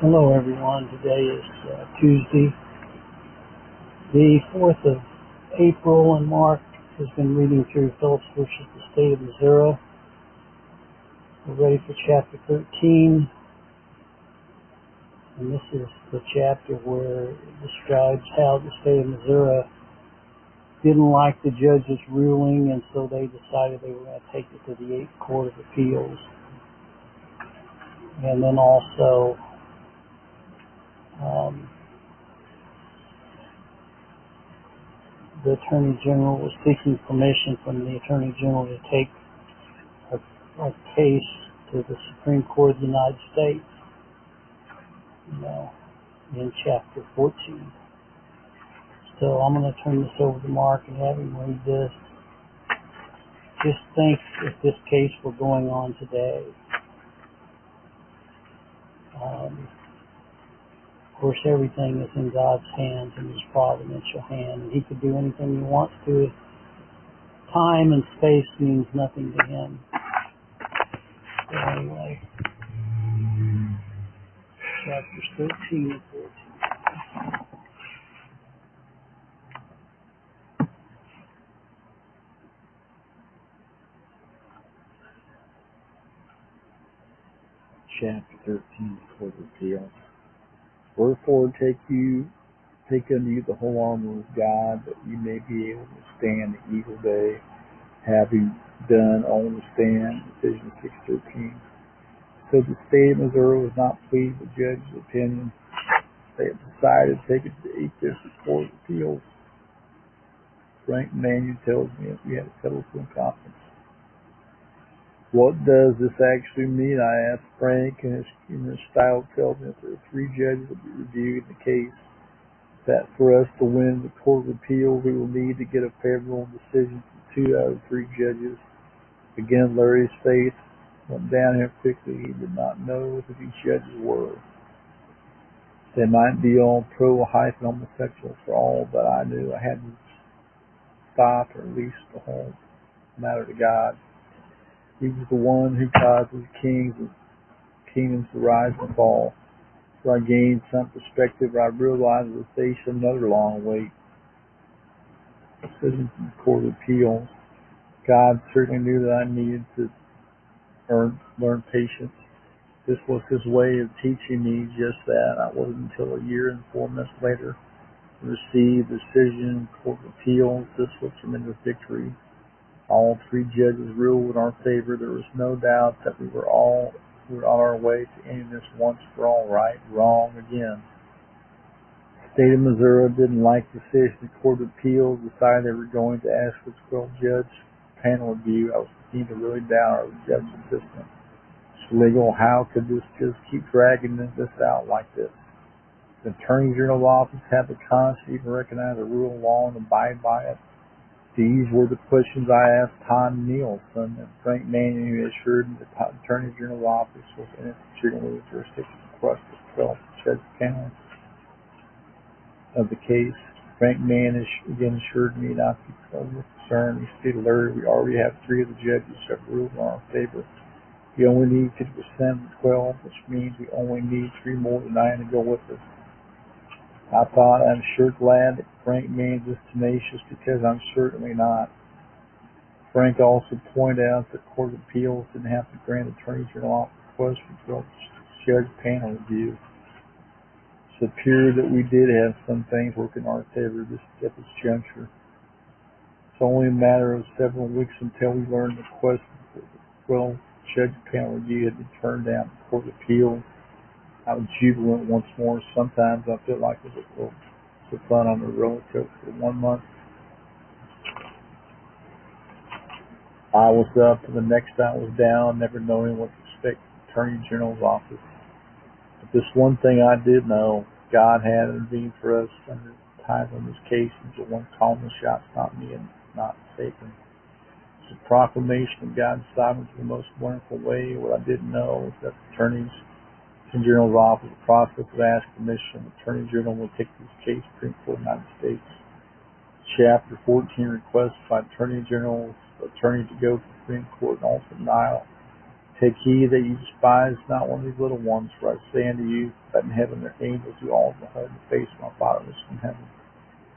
Hello everyone, today is Tuesday, the 4th of April, and Mark has been reading through Phillips versus the State of Missouri. We're ready for chapter 13, and this is the chapter where it describes how the State of Missouri didn't like the judge's ruling, and so they decided they were going to take it to the 8th Court of Appeals. And then also the Attorney General was seeking permission from the Attorney General to take a case to the Supreme Court of the United States, in chapter 14. So I'm going to turn this over to Mark and have him read this. Just think if this case were going on today. Of course, everything is in God's hands, in His providential hand, and He could do anything He wants to. Time and space means nothing to Him. So anyway, chapters 13 and 14. Chapter 13, Court of Appeals. Wherefore take unto you the whole armor of God, that you may be able to stand the evil day, having done all to stand. Ephesians 6:13. So the state of Missouri was not pleased with the judge's opinion. They have decided to take it to the 8th District Court of Appeals. Frank Manuel tells me we had a telephone conference. What does this actually mean? I asked Frank, and his style tells me that there are 3 judges that will be reviewing the case. That for us to win the Court of Appeal, we will need to get a favorable decision from 2 out of 3 judges. Again, Larry's face went down here quickly. He did not know who these judges were. They might be all pro-homosexual. For all that I knew, I had to stop, or at least the whole matter to God. He was the one who causes kingdoms to rise and fall. So I gained some perspective. I realized it would face another long wait. Decision from the Court of Appeals. God certainly knew that I needed to learn patience. This was His way of teaching me just that. It wasn't until a year and 4 months later to receive the decision Court of Appeals. This was tremendous victory. All 3 judges ruled in our favor. There was no doubt that we were on our way to ending this once for all. Right, wrong again. The state of Missouri didn't like the decision. The Court of Appeals decided they were going to ask for a 12-judge panel review. I was beginning to really doubt our justice system. It's legal. How could this just keep dragging this out like this? The Attorney General's office had the conscience to even recognize a rule of law and abide by it. These were the questions I asked Tom Nielsen and Frank Manning, who assured me the Attorney General's office was in its general jurisdiction to crush the 12-judge panel of the case. Frank Manning again assured me not to be concerned. He stated, Larry, we already have 3 of the judges who have ruled in our favor. We only need 50% of the 12, which means we only need 3 more than 9 to go with us. I thought, I'm sure glad that Frank Manning is tenacious, because I'm certainly not. Frank also pointed out that the Court of Appeals didn't have to grant Attorney General request for 12-judge panel review. It appeared that we did have some things working in our favor at this juncture. It's only a matter of several weeks until we learned the request for the 12-judge panel review had been turned down at the Court of Appeals. I was jubilant once more. Sometimes I feel like it was a little fun on the roller coaster for 1 month. I was up, and the next I was down, never knowing what to expect from the Attorney General's office. But this one thing I did know: God had intervened for us under the time of this case, until one calling the shots, not me and not Satan. It's a proclamation of God's sovereignty in the most wonderful way. What I didn't know was that the Attorney General's office, the process of asking permission, the Attorney General will take this case to the Supreme Court of the United States. Chapter 14 requests by Attorney General's attorney to go to the Supreme Court and also denial Take heed that you despise not one of these little ones, for I say unto you, that in heaven their angels do all behold the face of my Father which is in heaven.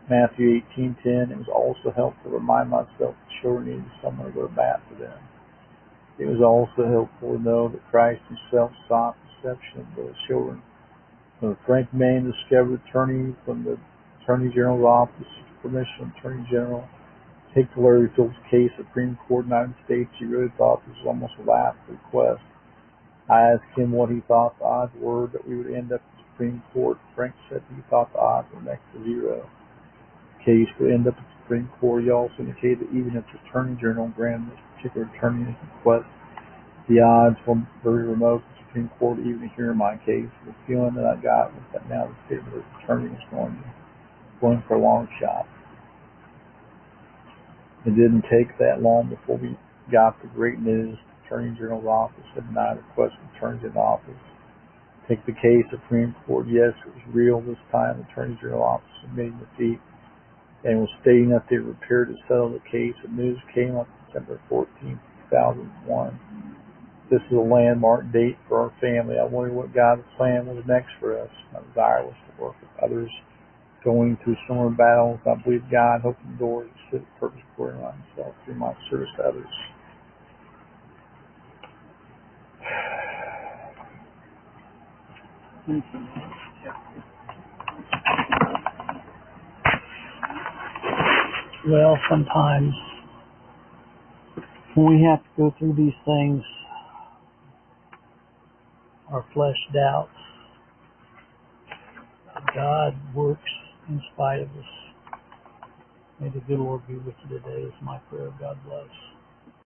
Matthew 18:10. It was also helpful to remind myself that children needed someone to go to bat for them. It was also helpful to know that Christ himself sought reception of those children. When Frank Maine discovered attorney from the Attorney General's office, permission of Attorney General, take the Larry Phillips case, Supreme Court of the United States, he really thought this was almost a last request. I asked him what he thought the odds were that we would end up at the Supreme Court. Frank said he thought the odds were next to zero. The case would end up at the Supreme Court. He also indicated that even if the Attorney General granted this particular attorney's request, the odds were very remote for the Supreme Court even to hear my case. The feeling that I got was that now the state of the attorney was going for a long shot. It didn't take that long before we got the great news. The Attorney General's office had denied a request from the Attorney General's office. Take the case, Supreme Court. Yes, it was real this time. The Attorney General's office admitting defeat and was stating that they were prepared to settle the case. The news came on September 14, 2001. This is a landmark date for our family. I wondered what God's plan was next for us. My desire was to work with others going through similar battles. I believe God opened doors and stood at purpose for myself through my service to others. Well, sometimes when we have to go through these things, our flesh doubts. God works in spite of us. May the good Lord be with you today is my prayer. God bless.